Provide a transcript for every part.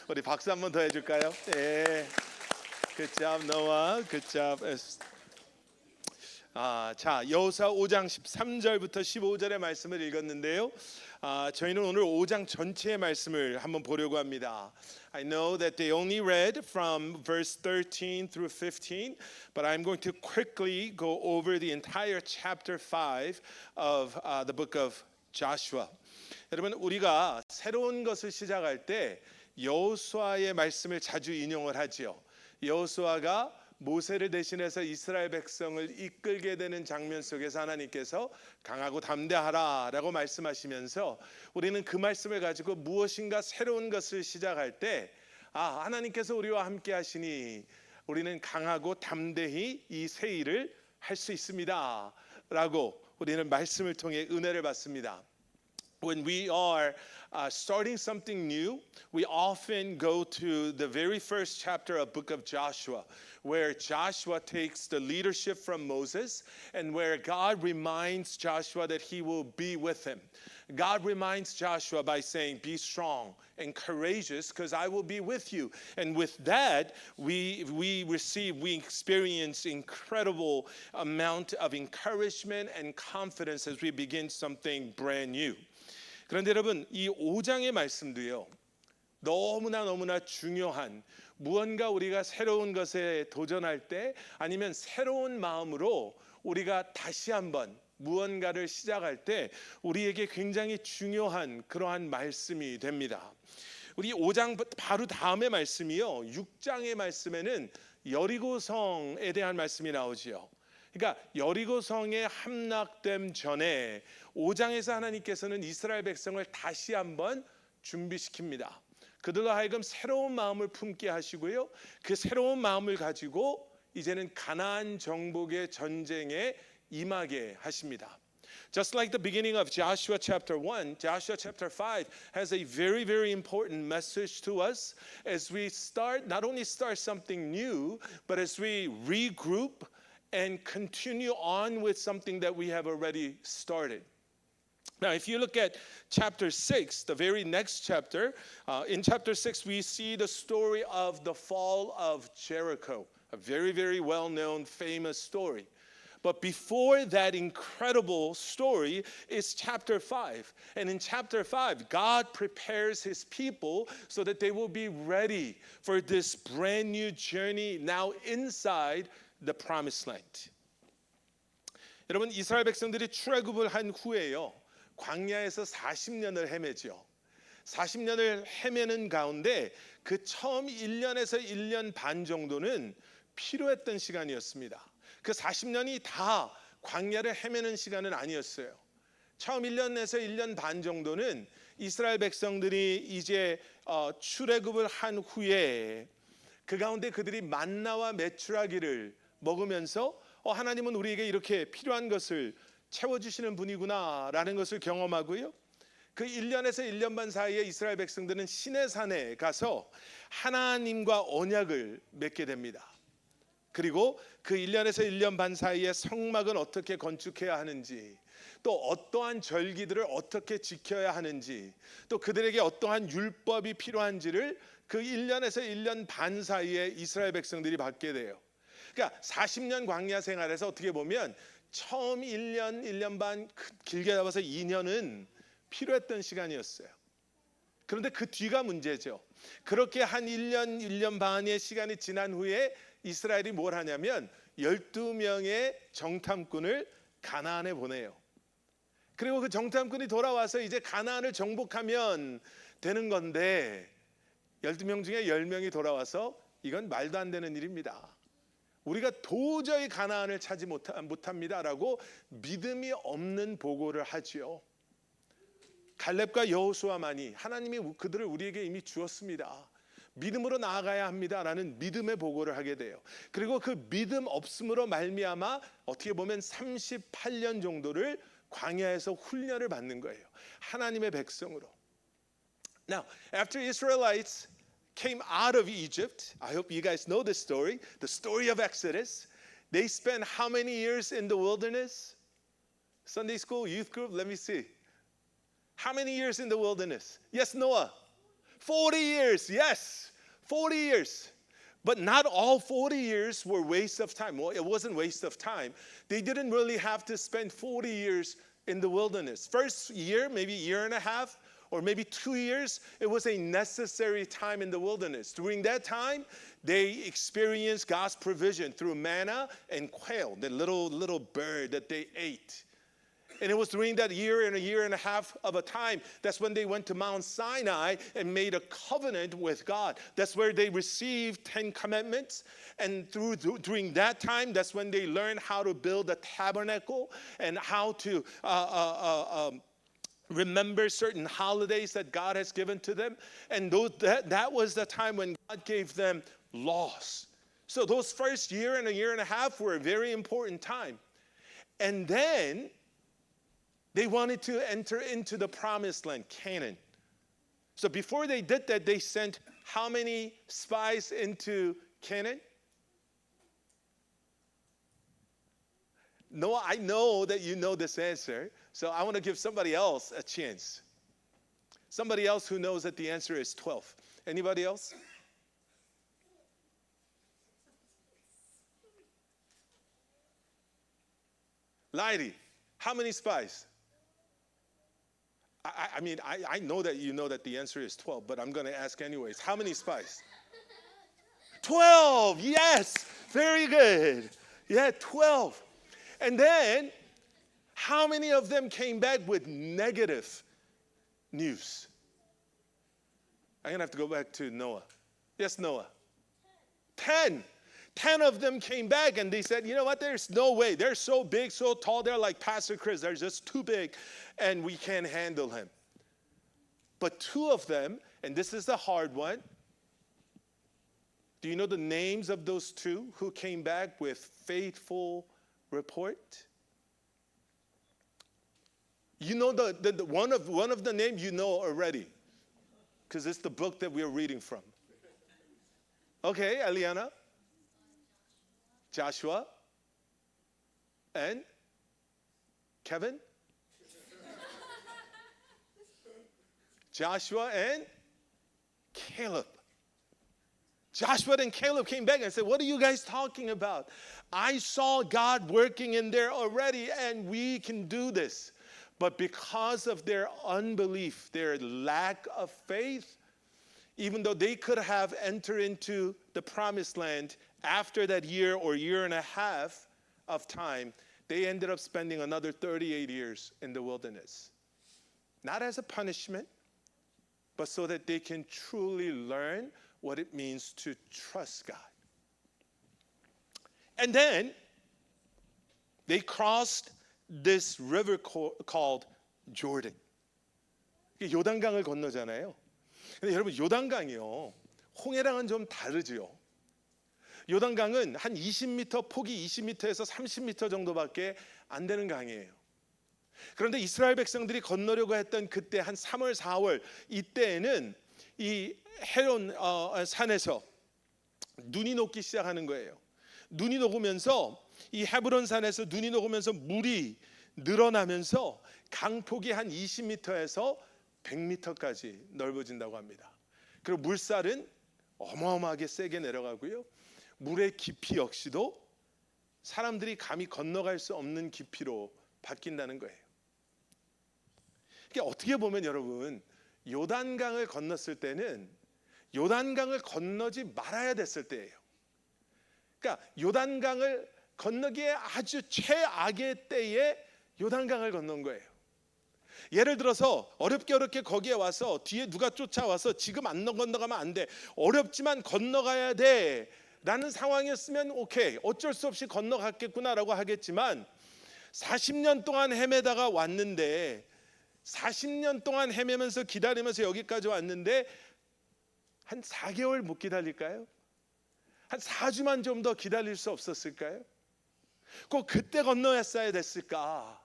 우리 박수 한 번 더 해줄까요? 네. Good job, Noah. Good job. 자, 여호수아 5장 13절부터 15절의 말씀을 읽었는데요. 저희는 오늘 5장 전체의 말씀을 한번 보려고 합니다. I know that they only read from verse 13 through 15, but I'm going to quickly go over the entire chapter 5 of the book of Joshua. 여러분, 우리가 새로운 것을 시작할 때 여호수아의 말씀을 자주 인용을 하지요. 여호수아가 모세를 대신해서 이스라엘 백성을 이끌게 되는 장면 속에서 하나님께서 강하고 담대하라라고 말씀하시면서 우리는 그 말씀을 가지고 무엇인가 새로운 것을 시작할 때 하나님께서 우리와 함께 하시니 우리는 강하고 담대히 이 새 일을 할 수 있습니다 라고 우리는 말씀을 통해 은혜를 받습니다. When we are starting something new, we often go to the very first chapter of book of Joshua, where Joshua takes the leadership from Moses and where God reminds Joshua that he will be with him. God reminds Joshua by saying, be strong and courageous because I will be with you. And with that, we experience incredible amount of encouragement and confidence as we begin something brand new. 그런데 여러분, 이 5장의 말씀도요, 너무나 중요한 무언가 우리가 새로운 것에 도전할 때 아니면 새로운 마음으로 우리가 다시 한번 무언가를 시작할 때 우리에게 굉장히 중요한 그러한 말씀이 됩니다. 우리 5장 바로 다음의 말씀이요, 6장의 말씀에는 여리고성에 대한 말씀이 나오지요. 그러니까 여리고성에 함락됨 전에 5장에서 하나님께서는 이스라엘 백성을 다시 한번 준비시킵니다. 그들로 하여금 새로운 마음을 품게 하시고요. 그 새로운 마음을 가지고 이제는 가나안 정복의 전쟁에 임하게 하십니다. Just like the beginning of Joshua chapter 1, Joshua chapter 5 has a very important message to us as we not only start something new, but as we regroup and continue on with something that we have already started. Now, if you look at chapter 6, the very next chapter, in chapter 6, we see the story of the fall of Jericho, a very well-known, famous story. But before that incredible story is chapter 5. And in chapter 5, God prepares his people so that they will be ready for this brand new journey now inside the promised land. 여러분, 이스라엘 백성들이 출애굽을 한 후에요, 광야에서 40년을 헤매죠. 40년을 헤매는 가운데 그 처음 1년에서 1년 반 정도는 필요했던 시간이었습니다. 그 40년이 다 광야를 헤매는 시간은 아니었어요. 처음 1년에서 1년 반 정도는 이스라엘 백성들이 이제 출애굽을 한 후에 그 가운데 그들이 만나와 메추라기를 먹으면서 하나님은 우리에게 이렇게 필요한 것을 채워주시는 분이구나라는 것을 경험하고요. 그 1년에서 1년 반 사이에 이스라엘 백성들은 시내산에 가서 하나님과 언약을 맺게 됩니다. 그리고 그 1년에서 1년 반 사이에 성막은 어떻게 건축해야 하는지, 또 어떠한 절기들을 어떻게 지켜야 하는지, 또 그들에게 어떠한 율법이 필요한지를 그 1년에서 1년 반 사이에 이스라엘 백성들이 받게 돼요. 그러니까 40년 광야 생활에서 어떻게 보면 처음 1년, 1년 반, 길게 잡아서 2년은 필요했던 시간이었어요. 그런데 그 뒤가 문제죠. 그렇게 한 1년, 1년 반의 시간이 지난 후에 이스라엘이 뭘 하냐면 12명의 정탐꾼을 가나안에 보내요. 그리고 그 정탐꾼이 돌아와서 이제 가나안을 정복하면 되는 건데 12명 중에 10명이 돌아와서 이건 말도 안 되는 일입니다. 우리가 도저히 가나안을 차지 못합니다라고 믿음이 없는 보고를 하지요. 갈렙과 여호수아만이 하나님이 그들을 우리에게 이미 주었습니다. 믿음으로 나아가야 합니다라는 믿음의 보고를 하게 돼요. 그리고 그 믿음 없음으로 말미암아 어떻게 보면 38년 정도를 광야에서 훈련을 받는 거예요. 하나님의 백성으로. Now, after Israelites came out of Egypt, I hope you guys know this story, the story of Exodus. They spent how many years in the wilderness? Sunday school, youth group, let me see. How many years in the wilderness? Yes, Noah. 40 years, yes, 40 years. But not all 40 years were waste of time. Well, it wasn't waste of time. They didn't really have to spend 40 years in the wilderness. First year, maybe year and a half, or maybe 2 years, it was a necessary time in the wilderness. During that time, they experienced God's provision through manna and quail, the little bird that they ate. And it was during that year and a half of a time, that's when they went to Mount Sinai and made a covenant with God. That's where they received 10 commandments. And during that time, that's when they learned how to build a tabernacle and how to remember certain holidays that God has given to them. And that was the time when God gave them laws. So those first year and a half were a very important time. And then they wanted to enter into the promised land, Canaan. So before they did that, they sent how many spies into Canaan? No, I know that you know this answer, so I want to give somebody else a chance. Somebody else who knows that the answer is 12. Anybody else? Lydie, how many spies? I know that you know that the answer is 12, but I'm going to ask anyways. How many spies? 12, yes, very good. Yeah, 12. And then, how many of them came back with negative news? I'm going to have to go back to Noah. Yes, Noah. 10. 10 of them came back and they said, you know what, there's no way. They're so big, so tall, they're like Pastor Chris. They're just too big and we can't handle him. But 2 of them, and this is the hard one. Do you know the names of those 2 who came back with faithful report? You know the one of the names you know already, because it's the book that we're reading from. Okay, Eliana. Joshua. And Kevin. Joshua and Caleb. Joshua and Caleb came back and said, what are you guys talking about? I saw God working in there already and we can do this. But because of their unbelief, their lack of faith, even though they could have entered into the promised land after that year or year and a half of time, they ended up spending another 38 years in the wilderness. Not as a punishment, but so that they can truly learn what it means to trust God. And then they crossed this river called Jordan. 요단강을 건너잖아요. 근데 여러분 요단강이요, 홍해랑은 좀 다르죠. 요단강은 한 20m, 폭이 20m에서 30m 정도밖에 안 되는 강이에요. 그런데 이스라엘 백성들이 건너려고 했던 그때 한 3월, 4월 이때에는 이 헤론 산에서 눈이 녹기 시작하는 거예요. 눈이 녹으면서 이 헤브론 산에서 눈이 녹으면서 물이 늘어나면서 강폭이 한 20m에서 100m까지 넓어진다고 합니다. 그리고 물살은 어마어마하게 세게 내려가고요. 물의 깊이 역시도 사람들이 감히 건너갈 수 없는 깊이로 바뀐다는 거예요. 이게 어떻게 보면 여러분, 요단강을 건넜을 때는 요단강을 건너지 말아야 됐을 때예요. 그러니까 요단강을 건너기에 아주 최악의 때에 요단강을 건넌 거예요. 예를 들어서 어렵게 거기에 와서 뒤에 누가 쫓아와서 지금 안 건너가면 안 돼, 어렵지만 건너가야 돼 라는 상황이었으면 오케이, 어쩔 수 없이 건너갔겠구나라고 하겠지만 40년 동안 헤매다가 왔는데 40년 동안 헤매면서 기다리면서 여기까지 왔는데 한 4개월 못 기다릴까요? 한 4주만 좀 더 기다릴 수 없었을까요? 꼭 그때 건너였어야 됐을까?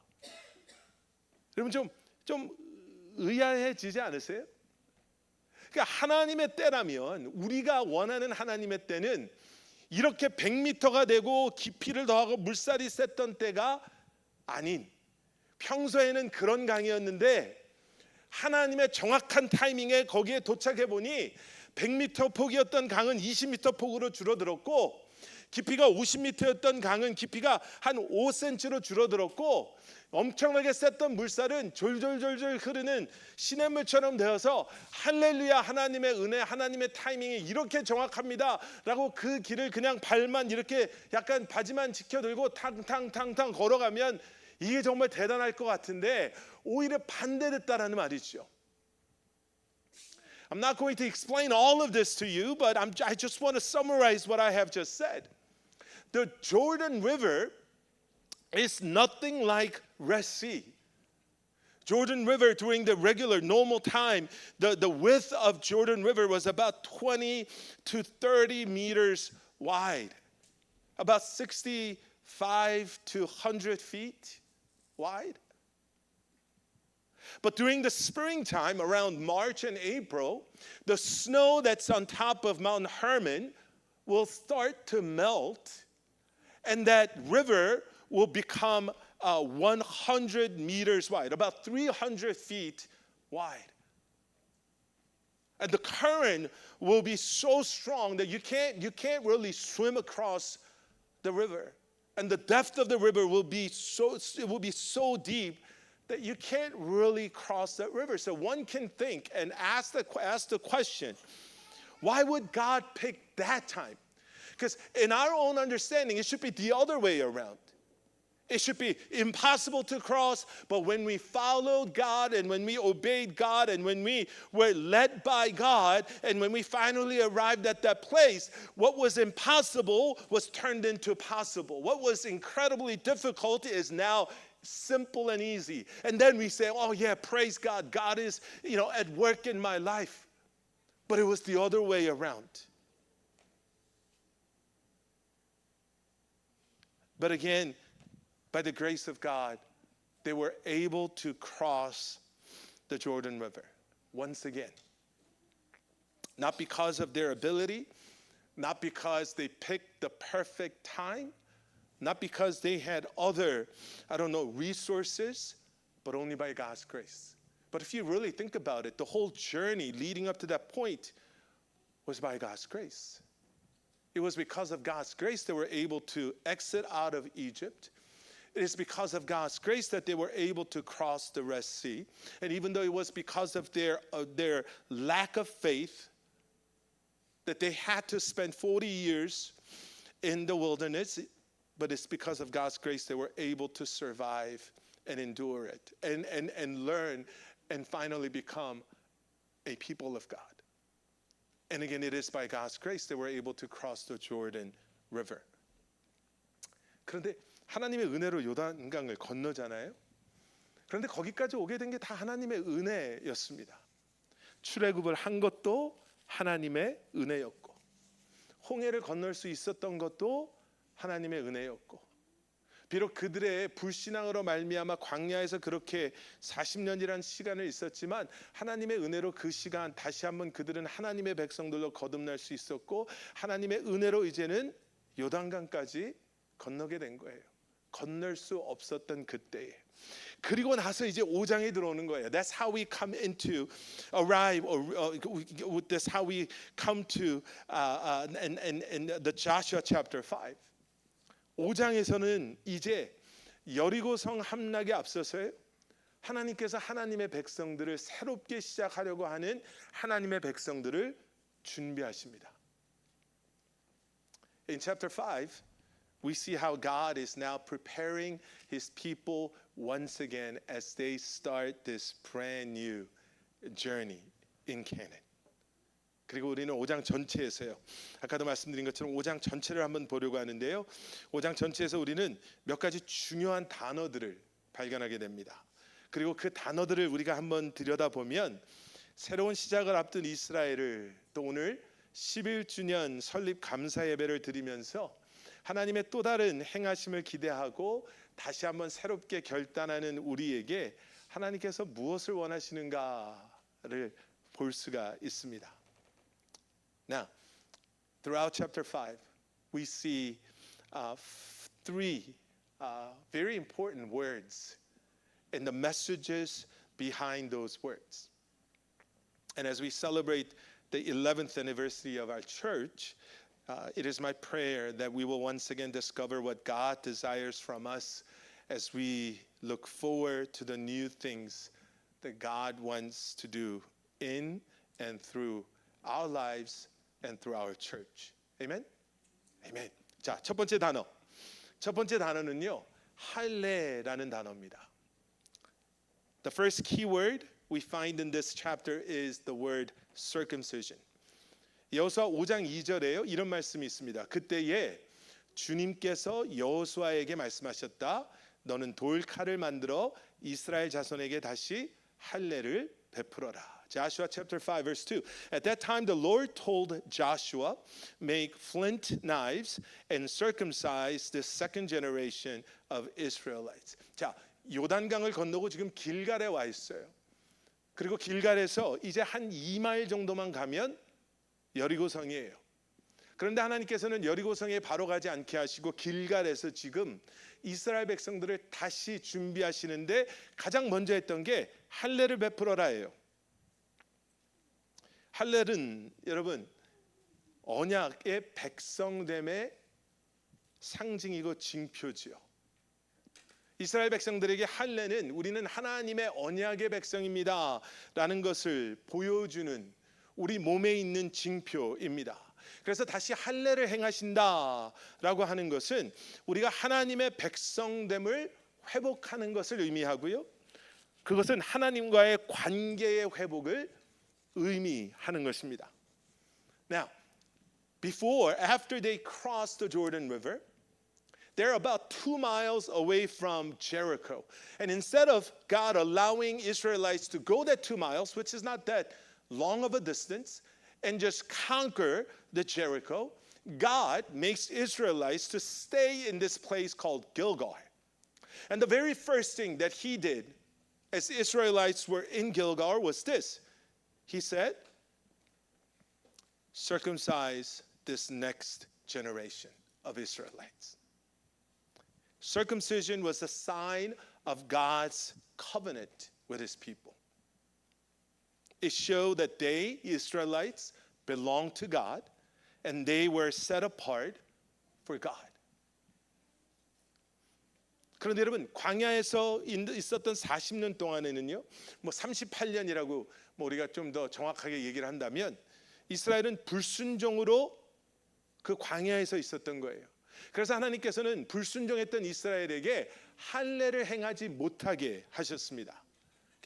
여러분 좀 의아해지지 않으세요? 그러니까 하나님의 때라면, 우리가 원하는 하나님의 때는 이렇게 100m가 되고 깊이를 더하고 물살이 셌던 때가 아닌, 평소에는 그런 강이었는데 하나님의 정확한 타이밍에 거기에 도착해 보니 100m 폭이었던 강은 20m 폭으로 줄어들었고 깊이가 50m였던 강은 깊이가 한 5cm로 줄어들었고 엄청나게 셌던 물살은 졸졸졸졸 흐르는 시냇물처럼 되어서 할렐루야 하나님의 은혜 하나님의 타이밍이 이렇게 정확합니다 라고 그 길을 그냥 발만 이렇게 약간 바지만 지켜들고 탕탕탕탕 걸어가면 이게 정말 대단할 것 같은데 오히려 반대됐다라는 말이죠. I'm not going to explain all of this to you, but I just want to summarize what I have just said. The Jordan River is nothing like Red Sea. Jordan River during the regular normal time, the width of Jordan River was about 20 to 30 meters wide, about 65 to 100 feet wide. But during the springtime, around March and April, the snow that's on top of Mount Hermon will start to melt, and that river will become 100 meters wide, about 300 feet wide. And the current will be so strong that you can't really swim across the river. And the depth of the river will be so deep that you can't really cross that river. So one can think and ask the question, why would God pick that time? Because in our own understanding, it should be the other way around. It should be impossible to cross, but when we followed God and when we obeyed God and when we were led by God and when we finally arrived at that place, what was impossible was turned into possible. What was incredibly difficult is now simple and easy. And then we say, oh yeah, praise God. God is, at work in my life. But it was the other way around. But again, by the grace of God, they were able to cross the Jordan River once again. Not because of their ability, not because they picked the perfect time, not because they had other, resources, but only by God's grace. But if you really think about it, the whole journey leading up to that point was by God's grace. It was because of God's grace they were able to exit out of Egypt. It is because of God's grace that they were able to cross the Red Sea. And even though it was because of their lack of faith that they had to spend 40 years in the wilderness, but it's because of God's grace they were able to survive and endure it and learn and finally become a people of God. And again, it is by God's grace they were able to cross the Jordan River. 그런데 하나님의 은혜로 요단강을 건너잖아요. 그런데 거기까지 오게 된 게 다 하나님의 은혜였습니다. 출애굽을 한 것도 하나님의 은혜였고, 홍해를 건널 수 있었던 것도 하나님의 은혜였고, 비록 그들의 불신앙으로 말미암아 광야에서 그렇게 40년이라는 시간을 있었지만 하나님의 은혜로 그 시간 다시 한번 그들은 하나님의 백성들로 거듭날 수 있었고, 하나님의 은혜로 이제는 요단강까지 건너게 된 거예요. 건널 수 없었던 그때에. 그리고 나서 이제 5장에 들어오는 거예요. That's how we come into arrive, or that's how we come to in the Joshua chapter 5. 5장에서는 이제 여리고성 함락에 앞서서 하나님께서 하나님의 백성들을 새롭게 시작하려고 하는 하나님의 백성들을 준비하십니다. In chapter 5, we see how God is now preparing his people once again as they start this brand new journey in Canaan. 그리고 우리는 5장 전체에서요. 아까도 말씀드린 것처럼 5장 전체를 한번 보려고 하는데요. 5장 전체에서 우리는 몇 가지 중요한 단어들을 발견하게 됩니다. 그리고 그 단어들을 우리가 한번 들여다보면 새로운 시작을 앞둔 이스라엘을 또 오늘 11주년 설립 감사 예배를 드리면서 하나님의 또 다른 행하심을 기대하고 다시 한번 새롭게 결단하는 우리에게 하나님께서 무엇을 원하시는가를 볼 수가 있습니다. Now, throughout chapter 5, we see three very important words in the messages behind those words. And as we celebrate the 11th anniversary of our church, it is my prayer that we will once again discover what God desires from us as we look forward to the new things that God wants to do in and through our lives and through our church. Amen? Amen. 자, 첫 번째 단어. 첫 번째 단어는요, 할례라는 단어입니다. The first key word we find in this chapter is the word circumcision. 여호수아 5장 2절에요. 이런 말씀이 있습니다. 그때에 주님께서 여호수아에게 말씀하셨다. 너는 돌칼을 만들어 이스라엘 자손에게 다시 할례를 베풀어라. Joshua chapter 5 verse 2. At that time the Lord told Joshua, make flint knives and circumcise the second generation of Israelites. 자, 요단강을 건너고 지금 길갈에 와 있어요. 그리고 길갈에서 이제 한 2마일 정도만 가면 여리고성이에요. 그런데 하나님께서는 여리고성에 바로 가지 않게 하시고 길갈에서 지금 이스라엘 백성들을 다시 준비하시는데 가장 먼저 했던 게 할례를 베풀어라예요. 할례는 여러분 언약의 백성됨의 상징이고 징표지요. 이스라엘 백성들에게 할례는 우리는 하나님의 언약의 백성입니다 라는 것을 보여주는 우리 몸에 있는 징표입니다. 그래서 다시 할례를 행하신다라고 하는 것은 우리가 하나님의 백성됨을 회복하는 것을 의미하고요. 그것은 하나님과의 관계의 회복을 의미하는 것입니다. Now, after they crossed the Jordan River, they're about 2 miles away from Jericho. And instead of God allowing Israelites to go that 2 miles, which is not that long of a distance, and just conquer the Jericho, God makes Israelites to stay in this place called Gilgal. And the very first thing that he did as the Israelites were in Gilgal was this. He said, circumcise this next generation of Israelites. Circumcision was a sign of God's covenant with his people. It showed that they, Israelites, belonged to God and they were set apart for God. 그런데 여러분 광야에서 있었던 40년 동안에는요, 뭐 38년이라고 우리가 좀 더 정확하게 얘기를 한다면 이스라엘은 불순종으로 그 광야에서 있었던 거예요. 그래서 하나님께서는 불순종했던 이스라엘에게 할례를 행하지 못하게 하셨습니다.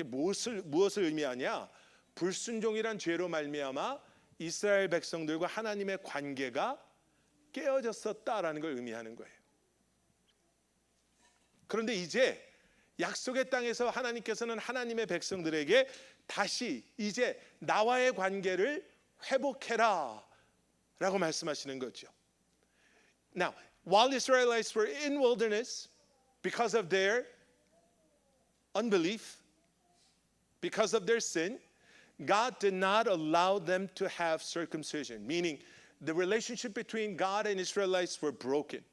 무엇을 의미하냐? 불순종이란 죄로 말미암아 이스라엘 백성들과 하나님의 관계가 깨어졌었다라는 걸 의미하는 거예요. 그런데 이제 약속의 땅에서 하나님께서는 하나님의 백성들에게 다시 이제 나와의 관계를 회복해라 라고 말씀하시는 거죠. Now, while Israelites were in wilderness because of their unbelief, because of their sin, God did not allow them to have circumcision, meaning the relationship between God and Israelites were broken.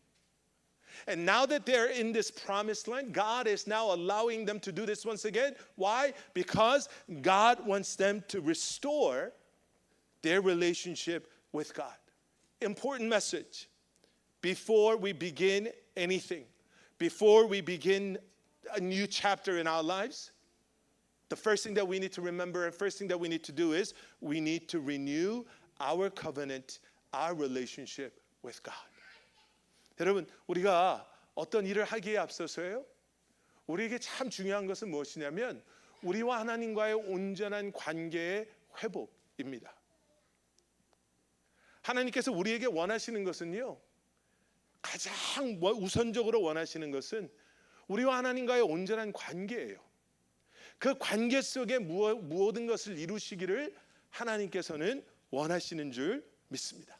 And now that they're in this promised land, God is now allowing them to do this once again. Why? Because God wants them to restore their relationship with God. Important message. Before we begin anything, before we begin a new chapter in our lives, the first thing that we need to remember and first thing that we need to do is we need to renew our covenant, our relationship with God. 여러분, 우리가 어떤 일을 하기에 앞서서요, 우리에게 참 중요한 것은 무엇이냐면 우리와 하나님과의 온전한 관계의 회복입니다. 하나님께서 우리에게 원하시는 것은요, 가장 우선적으로 원하시는 것은 우리와 하나님과의 온전한 관계예요. 그 관계 속에 모든 것을 이루시기를 하나님께서는 원하시는 줄 믿습니다.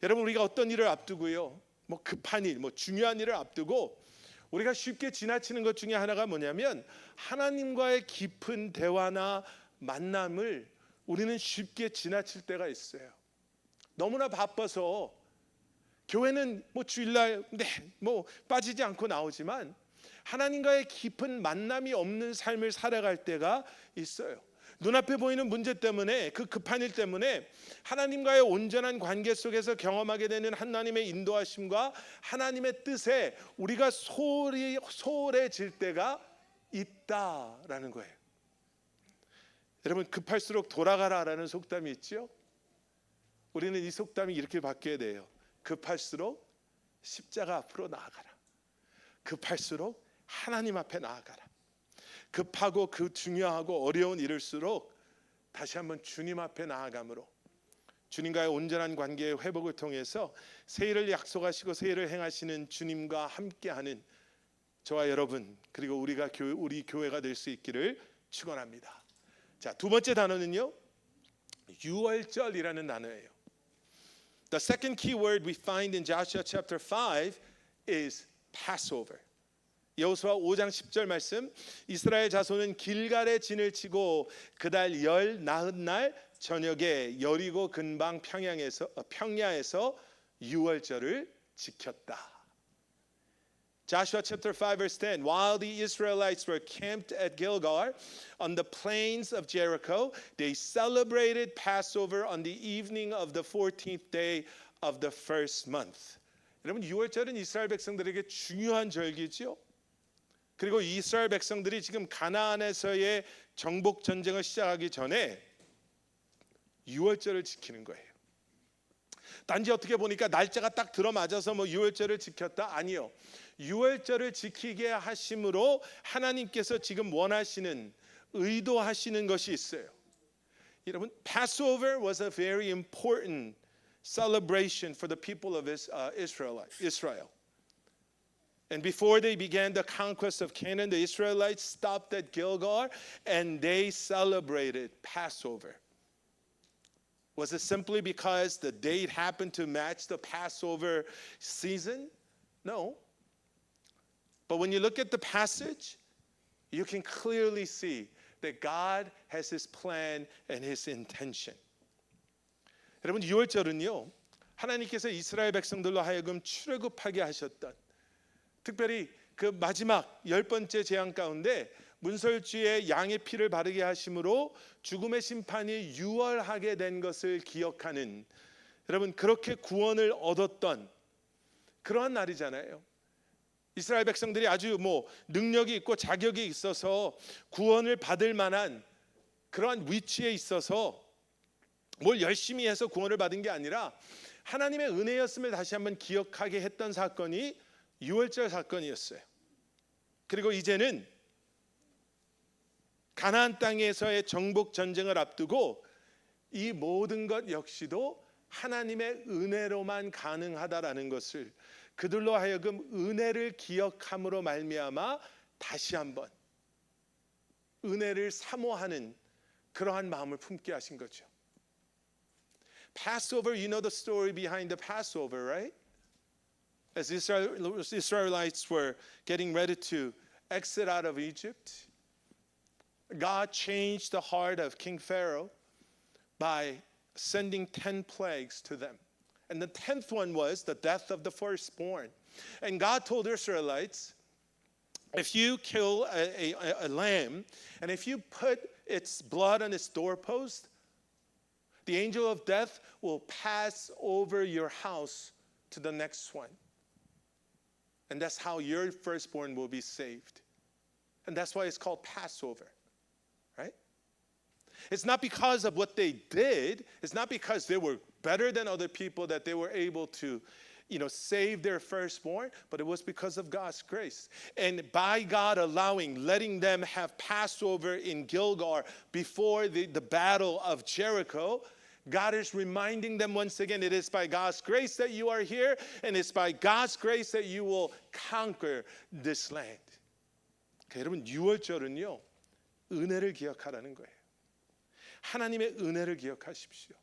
여러분, 우리가 어떤 일을 앞두고요, 급한 일, 중요한 일을 앞두고 우리가 쉽게 지나치는 것 중에 하나가 뭐냐면 하나님과의 깊은 대화나 만남을 우리는 쉽게 지나칠 때가 있어요. 너무나 바빠서 교회는 주일날 빠지지 않고 나오지만 하나님과의 깊은 만남이 없는 삶을 살아갈 때가 있어요. 눈앞에 보이는 문제 때문에, 그 급한 일 때문에 하나님과의 온전한 관계 속에서 경험하게 되는 하나님의 인도하심과 하나님의 뜻에 우리가 소홀해질 때가 있다라는 거예요. 여러분, 급할수록 돌아가라라는 속담이 있죠. 우리는 이 속담이 이렇게 바뀌어야 돼요. 급할수록 십자가 앞으로 나아가라. 급할수록 하나님 앞에 나아가라. 급하고 그 중요하고 어려운 일일수록 다시 한번 주님 앞에 나아감으로 주님과의 온전한 관계의 회복을 통해서 새 일을 약속하시고 새 일을 행하시는 주님과 함께하는 저와 여러분, 그리고 우리 교회가 될 수 있기를 축원합니다. 자, 두 번째 단어는요, 유월절이라는 단어예요. The second key word we find in Joshua chapter 5 is Passover. 여호수아 5장 10절 말씀, 이스라엘 자손은 길갈에 진을 치고 그달 열 나흔날 저녁에 여리고 근방 평야에서 유월절을 지켰다. Joshua chapter 5 verse 10, while the Israelites were camped at Gilgal on the plains of Jericho, they celebrated Passover on the evening of the 14th day of the first month. 여러분, 유월절은 이스라엘 백성들에게 중요한 절기죠. 그리고 이스라엘 백성들이 지금 가나안에서의 정복 전쟁을 시작하기 전에 유월절을 지키는 거예요. 단지 어떻게 보니까 날짜가 딱 들어맞아서 유월절을 지켰다? 아니요. 유월절을 지키게 하심으로 하나님께서 지금 원하시는, 의도하시는 것이 있어요. 여러분, Passover was a very important celebration for the people of Israel. And before they began the conquest of Canaan, the Israelites stopped at Gilgal and they celebrated Passover. Was it simply because the date happened to match the Passover season? No. But when you look at the passage, you can clearly see that God has His plan and His intention. 여러분, 유월절은요, 하나님께서 이스라엘 백성들로 하여금 출애굽하게 하셨던, 특별히 그 마지막 10번째 재앙 가운데 문설주에 양의 피를 바르게 하심으로 죽음의 심판이 유월하게 된 것을 기억하는, 여러분, 그렇게 구원을 얻었던 그러한 날이잖아요. 이스라엘 백성들이 아주 능력이 있고 자격이 있어서 구원을 받을 만한 그러한 위치에 있어서 뭘 열심히 해서 구원을 받은 게 아니라 하나님의 은혜였음을 다시 한번 기억하게 했던 사건이 유월절 사건이었어요. 그리고 이제는 가나안 땅에서의 정복 전쟁을 앞두고 이 모든 것 역시도 하나님의 은혜로만 가능하다라는 것을, 그들로 하여금 은혜를 기억함으로 말미암아 다시 한번 은혜를 사모하는 그러한 마음을 품게 하신 거죠. Passover, you know the story behind the Passover, right? As the Israelites were getting ready to exit out of Egypt, God changed the heart of King Pharaoh by sending 10 plagues to them. And the 10th one was the death of the firstborn. And God told the Israelites, if you kill a lamb, and if you put its blood on its doorpost, the angel of death will pass over your house to the next one. And that's how your firstborn will be saved. And that's why it's called Passover, right? It's not because of what they did. It's not because they were better than other people that they were able to, save their firstborn, but it was because of God's grace. And by God letting them have Passover in Gilgal before the battle of Jericho, God is reminding them once again, it is by God's grace that you are here, and it's by God's grace that you will conquer this land. 여러분, 유월절은요, 은혜를 기억하라는 거예요. 하나님의 은혜를 기억하십시오.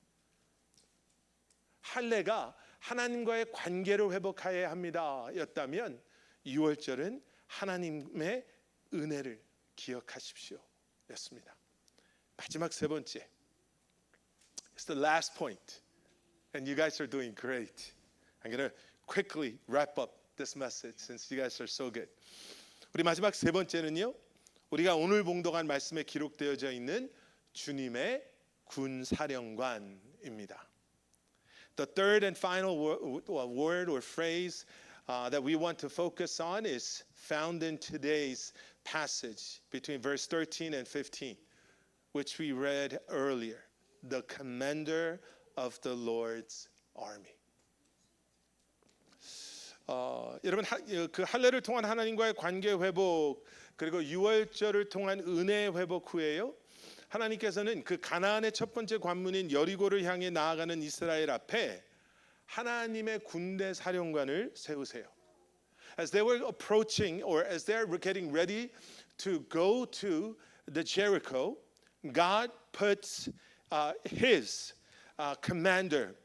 할례가 하나님과의 관계를 회복해야 합니다 였다면 유월절은 하나님의 은혜를 기억하십시오 였습니다. 마지막 세 번째, it's the last point, and you guys are doing great. I'm going to quickly wrap up this message since you guys are so good. 우리 마지막 세 번째는요. 우리가 오늘 봉독한 말씀에 기록되어져 있는 주님의 군사령관입니다. The third and final word or phrase that we want to focus on is found in today's passage between verse 13 and 15, which we read earlier. The commander of the Lord's army. 여러분 그 할례를 통한 하나님과의 관계 회복 그리고 유월절을 통한 은혜 회복 후에요. 하나님께서는 그 가나안의 첫 번째 관문인 여리고를 향해 나아가는 이스라엘 앞에 하나님의 군대 사령관을 세우세요. As they were approaching or as they are getting ready to go to the Jericho, God puts his commander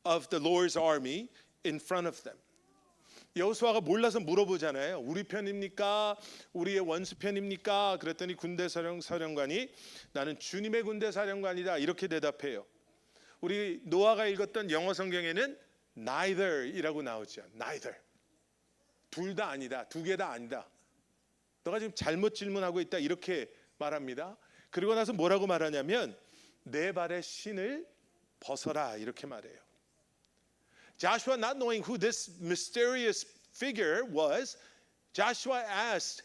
of the Lord's army in front of them. 여호수아가 몰라서 물어보잖아요. 우리 편입니까? 우리의 원수 편입니까? 그랬더니 군대 사령관이 나는 주님의 군대 사령관이다 이렇게 대답해요. 우리 노아가 읽었던 영어 성경에는 neither이라고 나오죠. neither. 둘 다 아니다. 두 개 다 아니다. 너가 지금 잘못 질문하고 있다 이렇게 말합니다. 그리고 나서 뭐라고 말하냐면 내 발의 신을 벗어라 이렇게 말해요. Joshua, not knowing who this mysterious figure was, Joshua asked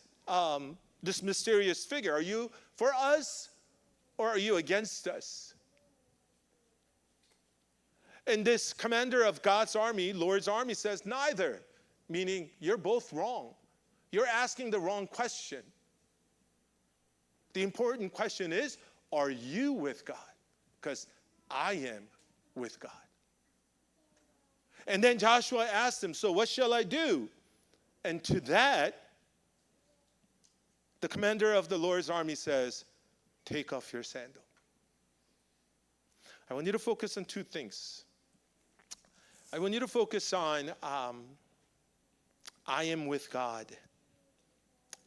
this mysterious figure, are you for us or are you against us? And this commander of God's army, Lord's army, says neither, meaning you're both wrong. You're asking the wrong question. The important question is, are you with God? Because I am with God. And then Joshua asked him, so what shall I do? And to that, the commander of the Lord's army says, take off your sandal. I want you to focus on two things. I want you to focus on I am with God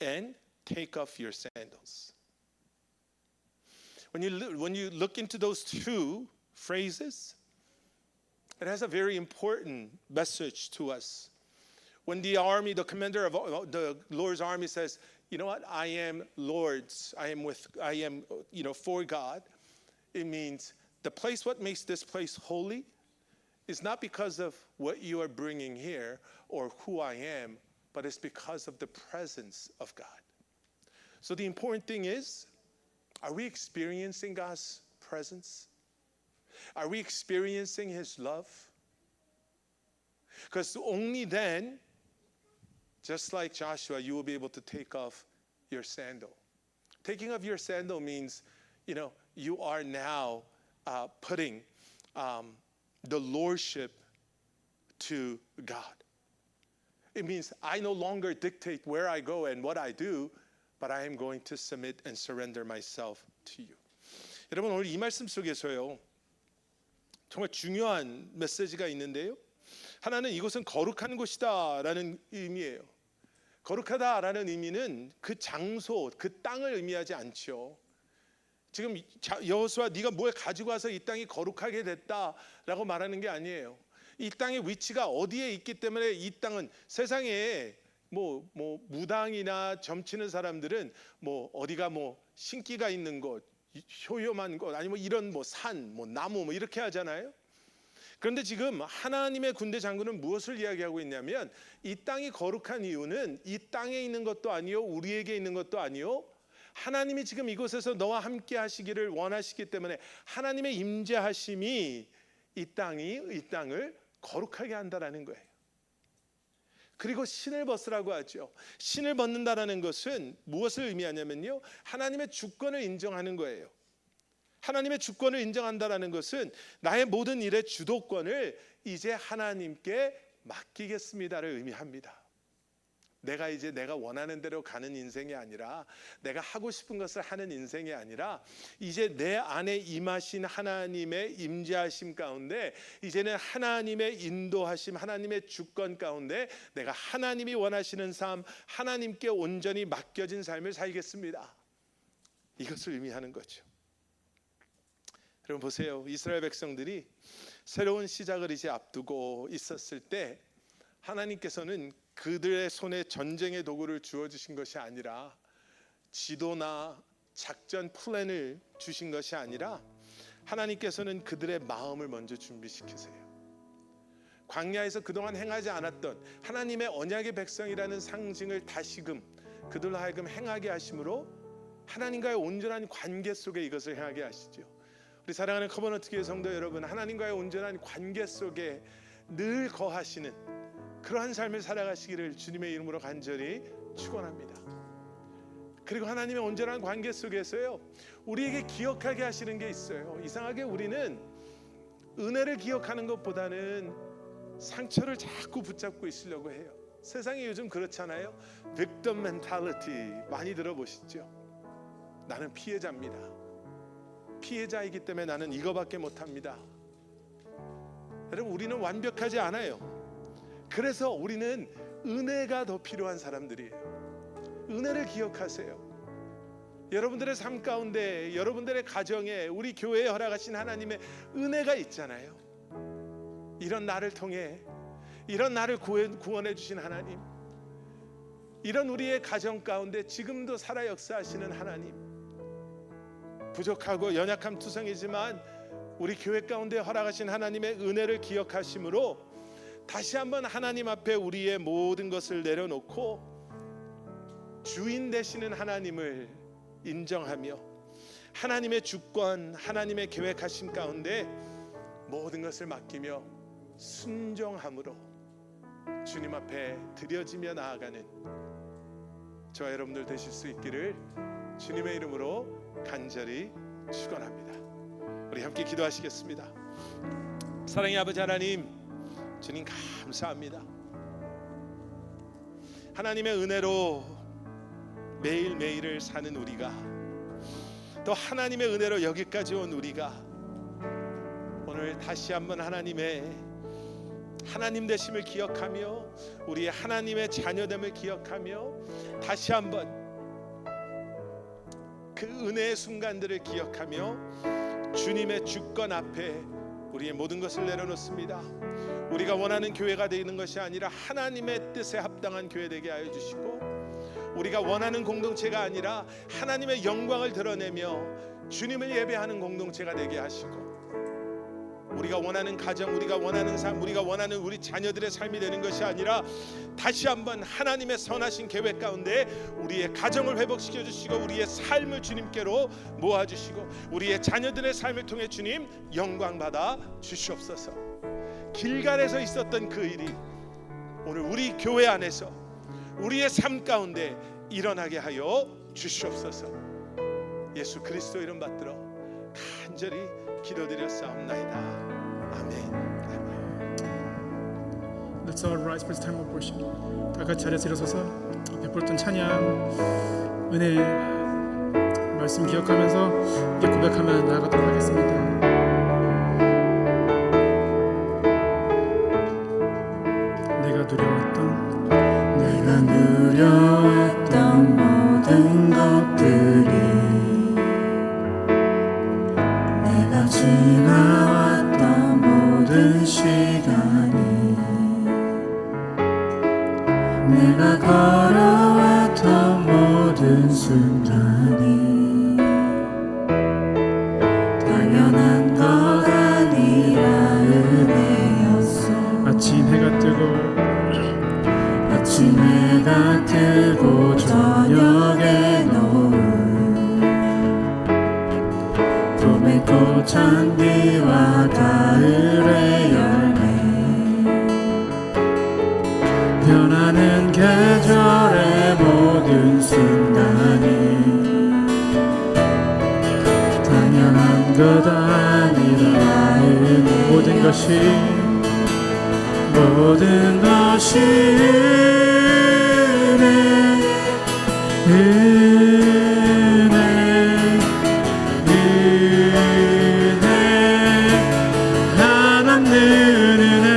and take off your sandals. When you look into those two phrases, it has a very important message to us. When the commander of the Lord's army says, you know what, I am Lord's, I am for God, it means the place, what makes this place holy is not because of what you are bringing here or who I am, but it's because of the presence of God. So the important thing is, are we experiencing God's presence? Are we experiencing his love? Because only then, just like Joshua, you will be able to take off your sandal. Taking off your sandal means, you are now putting the lordship to God. It means I no longer dictate where I go and what I do, but I am going to submit and surrender myself to you. 여러분 오늘 이 말씀 속에서요. 정말 중요한 메시지가 있는데요. 하나는 이곳은 거룩한 곳이다라는 의미예요. 거룩하다라는 의미는 그 장소, 그 땅을 의미하지 않죠. 지금 여호수아 네가 뭘 가지고 와서 이 땅이 거룩하게 됐다라고 말하는 게 아니에요. 이 땅의 위치가 어디에 있기 때문에 이 땅은 세상에 뭐 무당이나 점치는 사람들은 어디가 신기가 있는 곳, 효염한 곳 아니면 이런 산, 나무 이렇게 하잖아요. 그런데 지금 하나님의 군대 장군은 무엇을 이야기하고 있냐면 이 땅이 거룩한 이유는 이 땅에 있는 것도 아니요 우리에게 있는 것도 아니요 하나님이 지금 이곳에서 너와 함께 하시기를 원하시기 때문에 하나님의 임재하심이 이 땅을 거룩하게 한다라는 거예요. 그리고 신을 벗으라고 하죠. 신을 벗는다라는 것은 무엇을 의미하냐면요. 하나님의 주권을 인정하는 거예요. 하나님의 주권을 인정한다라는 것은 나의 모든 일의 주도권을 이제 하나님께 맡기겠습니다를 의미합니다. 내가 원하는 대로 가는 인생이 아니라 내가 하고 싶은 것을 하는 인생이 아니라 이제 내 안에 임하신 하나님의 임재하심 가운데 이제는 하나님의 인도하심 하나님의 주권 가운데 내가 하나님이 원하시는 삶 하나님께 온전히 맡겨진 삶을 살겠습니다. 이것을 의미하는 거죠. 여러분 보세요. 이스라엘 백성들이 새로운 시작을 이제 앞두고 있었을 때 하나님께서는 그들의 손에 전쟁의 도구를 주어주신 것이 아니라 지도나 작전 플랜을 주신 것이 아니라 하나님께서는 그들의 마음을 먼저 준비시키세요. 광야에서 그동안 행하지 않았던 하나님의 언약의 백성이라는 상징을 다시금 그들로 하여금 행하게 하심으로 하나님과의 온전한 관계 속에 이것을 행하게 하시죠. 우리 사랑하는 커버넌트 교회 성도 여러분, 하나님과의 온전한 관계 속에 늘 거하시는 그러한 삶을 살아가시기를 주님의 이름으로 간절히 축원합니다. 그리고 하나님의 온전한 관계 속에서요, 우리에게 기억하게 하시는 게 있어요. 이상하게 우리는 은혜를 기억하는 것보다는 상처를 자꾸 붙잡고 있으려고 해요. 세상이 요즘 그렇잖아요. victim mentality 많이 들어보시죠? 나는 피해자입니다. 피해자이기 때문에 나는 이거밖에 못합니다. 여러분, 우리는 완벽하지 않아요. 그래서 우리는 은혜가 더 필요한 사람들이에요. 은혜를 기억하세요. 여러분들의 삶 가운데, 여러분들의 가정에, 우리 교회에 허락하신 하나님의 은혜가 있잖아요. 이런 나를 통해, 이런 나를 구원해 주신 하나님, 이런 우리의 가정 가운데 지금도 살아 역사하시는 하나님, 부족하고 연약함 투성이지만 우리 교회 가운데 허락하신 하나님의 은혜를 기억하심으로 다시 한번 하나님 앞에 우리의 모든 것을 내려놓고 주인 되시는 하나님을 인정하며 하나님의 주권, 하나님의 계획하심 가운데 모든 것을 맡기며 순종함으로 주님 앞에 드려지며 나아가는 저와 여러분들 되실 수 있기를 주님의 이름으로 간절히 축원합니다. 우리 함께 기도하시겠습니다. 사랑의 아버지 하나님, 주님 감사합니다. 하나님의 은혜로 매일매일을 사는 우리가, 또 하나님의 은혜로 여기까지 온 우리가 오늘 다시 한번 하나님의 하나님 되심을 기억하며 우리의 하나님의 자녀됨을 기억하며 다시 한번 그 은혜의 순간들을 기억하며 주님의 주권 앞에 우리의 모든 것을 내려놓습니다. 우리가 원하는 교회가 되는 것이 아니라 하나님의 뜻에 합당한 교회 되게 하여 주시고, 우리가 원하는 공동체가 아니라 하나님의 영광을 드러내며 주님을 예배하는 공동체가 되게 하시고, 우리가 원하는 가정, 우리가 원하는 삶, 우리가 원하는 우리 자녀들의 삶이 되는 것이 아니라 다시 한번 하나님의 선하신 계획 가운데 우리의 가정을 회복시켜 주시고 우리의 삶을 주님께로 모아주시고 우리의 자녀들의 삶을 통해 주님 영광 받아 주시옵소서. 길갈에서 있었던 그 일이 오늘 우리 교회 안에서 우리의 삶 가운데 일어나게 하여 주시옵소서. 예수 그리스도 이름 받들어 간절히 기도드렸사옵나이다. 아멘. Let's all rise for this time of worship. 다 같이 자리에서 일어서서 베풀었던 찬양, 은혜 말씀 기억하면서 이제 고백하며 나아가도록 하겠습니다. 내가 누려왔던 모든 것들이, 내가 지나왔던 모든 시간이, 내가 걸어왔던 모든 순간이 당연한 것 아니라 은혜였어. 아침 해가 뜨고 저녁에 노을, 봄의 꽃향기와 가을의 열매, 변하는 계절의 모든 순간이 당연한 것 아니라 은혜. 모든 것이 은혜 하나님 은혜.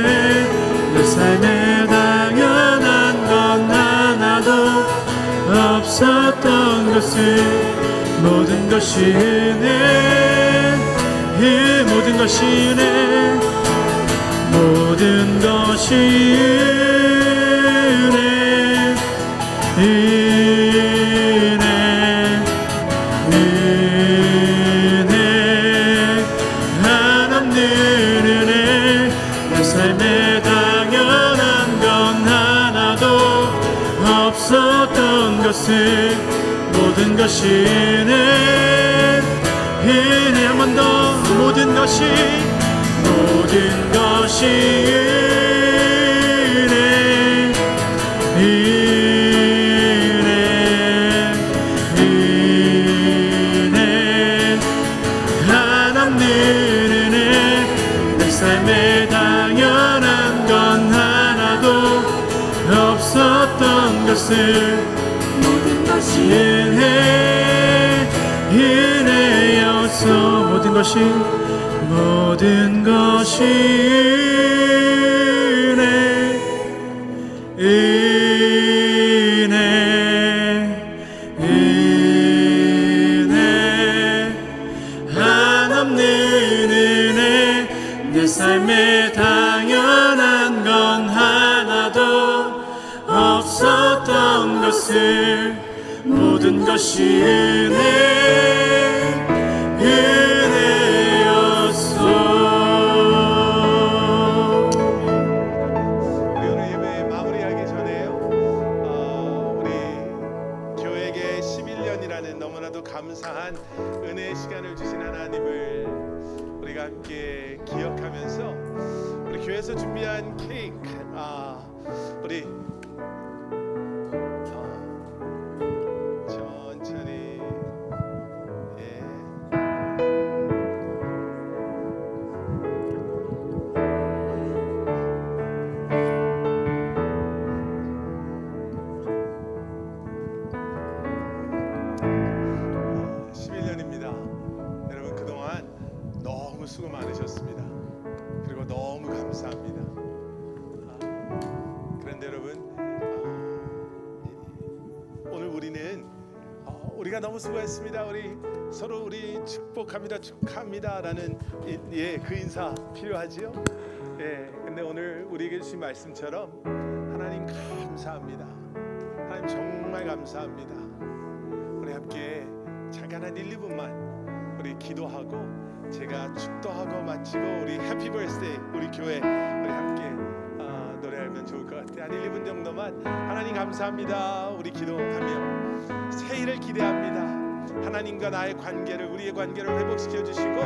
내 삶에 당연한 건 하나도 없었던 것을 모든 것이 은혜, 모든 것이 은혜, 모든 것이 은혜. 은혜 한없는 은혜 내 삶에 당연한 건 하나도 없었던 것을 모든 것이 은혜 한 번 더 모든 것이 은혜 한없는 은혜 내 삶에 당연한 건 하나도 없었던 것을 모든 것이 은혜였어 모든 것이 은혜 한없는 은혜 내 삶에 당연한 건 하나도 없었던 것을 모든 것이 은혜였어. 우리 오늘 예배 마무리하기 전에요. 우리 교회에게 11년이라는 너무나도 감사한 은혜의 시간을 주신 하나님을 우리가 함께 기억하면서 우리 교회에서 준비한 케이크 우리 천천히 예. 아, 11년입니다. 여러분 그동안 너무 수고 많으셨습니다. 그리고 너무 감사합니다. 그런데 여러분 오늘 우리는 우리가 너무 수고했습니다. 우리 서로 우리 축복합니다, 축하합니다라는 그 인사 필요하지요? 근데 오늘 우리에게 주신 말씀처럼 하나님 감사합니다. 하나님 정말 감사합니다. 우리 함께 잠깐 한 1, 2분만 우리 기도하고 제가 축도하고 마치고 우리 해피 버스데이 우리 교회 우리 함께 노래하면 좋을 것 같아요. 한 1, 2분 정도만 하나님 감사합니다 우리 기도하며 새해를 기대합니다. 하나님과 나의 관계를 우리의 관계를 회복시켜 주시고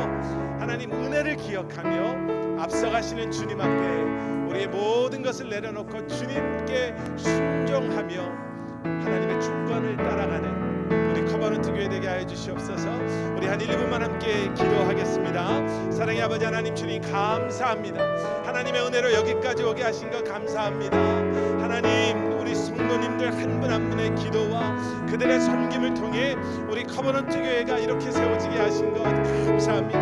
하나님 은혜를 기억하며 앞서가시는 주님 앞에 우리의 모든 것을 내려놓고 주님께 순종하며 하나님의 주권을 따라가는 우리 커버넌트 교회 되게 하여 주시옵소서. 우리 한 1, 2분만 함께 기도하겠습니다. 사랑의 아버지 하나님 주님 감사합니다. 하나님의 은혜로 여기까지 오게 하신 것 감사합니다. 하나님 우리 성도님들 한 분 한 분의 기도와 그들의 섬김을 통해 우리 커버넌트 교회가 이렇게 세워지게 하신 것 감사합니다.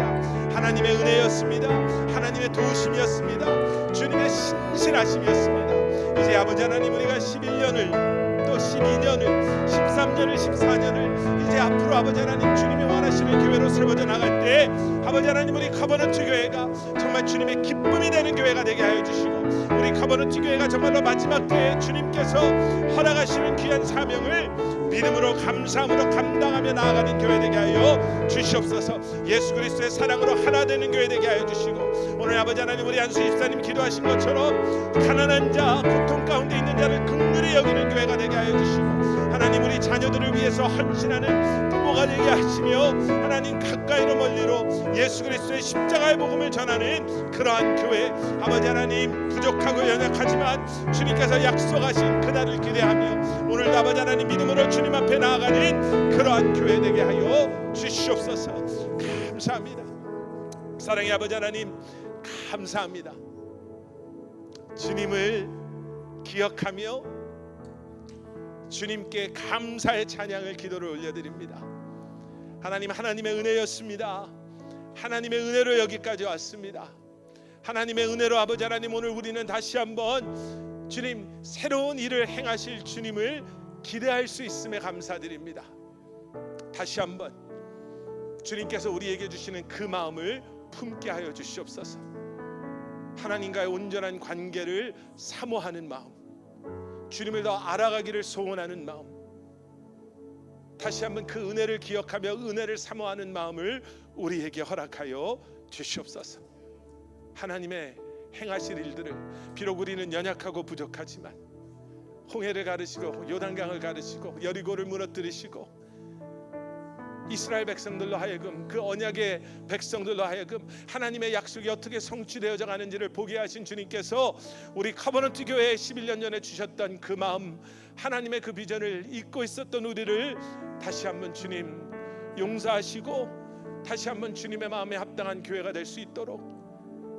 하나님의 은혜였습니다. 하나님의 도우심이었습니다. 주님의 신실하심이었습니다. 이제 아버지 하나님 우리가 11년을 또 12년을 13년을 14년을 이제 앞으로 아버지 하나님 주님이 원하시는 교회로 세워져 나갈 때 아버지 하나님 우리 커버넌트 교회가 정말 주님의 기쁨이 되는 교회가 되게 하여 주시고 우리 커버넌트 교회가 정말로 마지막 때에 주님께서 허락하시는 귀한 사명을 믿음으로 감사함으로 감당하며 나아가는 교회 되게 하여 주시옵소서. 예수 그리스도의 사랑으로 하나 되는 교회 되게 하여 주시고 오늘 아버지 하나님 우리 안수 집사님 기도하신 것처럼 가난한 자 고통 가운데 있는 자를 긍휼히 여기는 교회가 되게 하여 주시고 하나님 우리 자녀들을 위해서 헌신하는 부모가 되게 하시며 하나님 가까이로 멀리로 예수 그리스도의 십자가의 복음을 전하는 그러한 교회 아버지 하나님 부족하고 연약하지만 주님께서 약속하신 그날을 기대하며 오늘도 아버지 하나님 믿음으로 주님 앞에 나아가는 그러한 교회 되게 하여 주시옵소서. 감사합니다. 사랑의 아버지 하나님 감사합니다. 주님을 기억하며 주님께 감사의 찬양을 기도를 올려드립니다. 하나님 하나님의 은혜였습니다. 하나님의 은혜로 여기까지 왔습니다. 하나님의 은혜로 아버지 하나님 오늘 우리는 다시 한번 주님 새로운 일을 행하실 주님을 기대할 수 있음에 감사드립니다. 다시 한번 주님께서 우리에게 주시는 그 마음을 품게 하여 주시옵소서. 하나님과의 온전한 관계를 사모하는 마음 주님을 더 알아가기를 소원하는 마음, 다시 한번 그 은혜를 기억하며 은혜를 사모하는 마음을 우리에게 허락하여 주시옵소서. 하나님의 행하실 일들을, 비록 우리는 연약하고 부족하지만 홍해를 가르시고 요단강을 가르시고 여리고를 무너뜨리시고 이스라엘 백성들로 하여금, 그 언약의 백성들로 하여금 하나님의 약속이 어떻게 성취되어져 가는지를 보게 하신 주님께서 우리 커버넌트 교회에 11년 전에 주셨던 그 마음, 하나님의 그 비전을 잊고 있었던 우리를 다시 한번 주님 용서하시고 다시 한번 주님의 마음에 합당한 교회가 될 수 있도록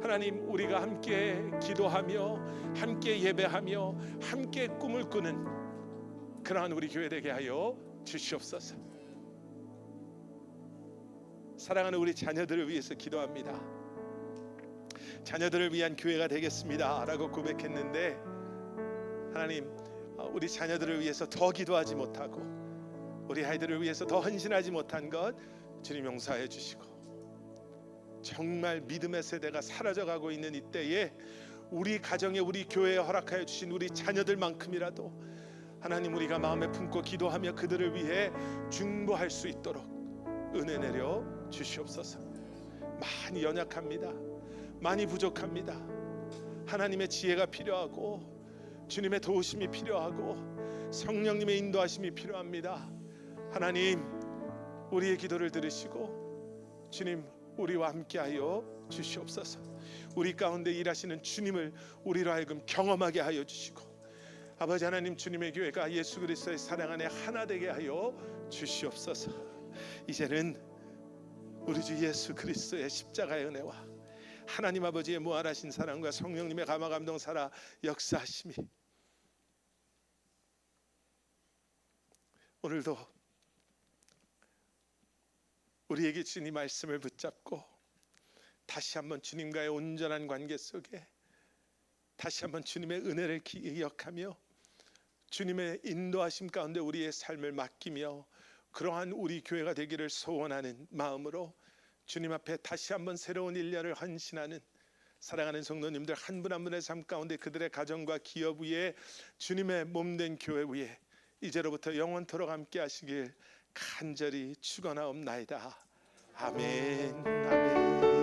하나님, 우리가 함께 기도하며 함께 예배하며 함께 꿈을 꾸는 그러한 우리 교회 되게 하여 주시옵소서. 사랑하는 우리 자녀들을 위해서 기도합니다. 자녀들을 위한 교회가 되겠습니다 라고 고백했는데, 하나님, 우리 자녀들을 위해서 더 기도하지 못하고 우리 아이들을 위해서 더 헌신하지 못한 것 주님 용서해 주시고, 정말 믿음의 세대가 사라져가고 있는 이때에 우리 가정에, 우리 교회에 허락하여 주신 우리 자녀들만큼이라도 하나님, 우리가 마음에 품고 기도하며 그들을 위해 중보할 수 있도록 은혜 내려 주시옵소서. 많이 연약합니다. 많이 부족합니다. 하나님의 지혜가 필요하고 주님의 도우심이 필요하고 성령님의 인도하심이 필요합니다. 하나님, 우리의 기도를 들으시고 주님, 우리와 함께하여 주시옵소서. 우리 가운데 일하시는 주님을 우리로 하여금 경험하게 하여 주시고, 아버지 하나님, 주님의 교회가 예수 그리스도의 사랑 안에 하나 되게 하여 주시옵소서. 이제는 우리 주 예수 그리스도의 십자가의 은혜와 하나님 아버지의 무한하신 사랑과 성령님의 감화 감동 살아 역사하심이 오늘도 우리에게 주님 말씀을 붙잡고 다시 한번 주님과의 온전한 관계 속에 다시 한번 주님의 은혜를 기억하며 주님의 인도하심 가운데 우리의 삶을 맡기며 그러한 우리 교회가 되기를 소원하는 마음으로 주님 앞에 다시 한번 새로운 1년을 헌신하는 사랑하는 성도님들 한 분 한 분의 삶 가운데 그들의 가정과 기업 위에 주님의 몸된 교회 위에 이제로부터 영원토록 함께 하시길 간절히 축원하옵나이다. 아멘. 아멘.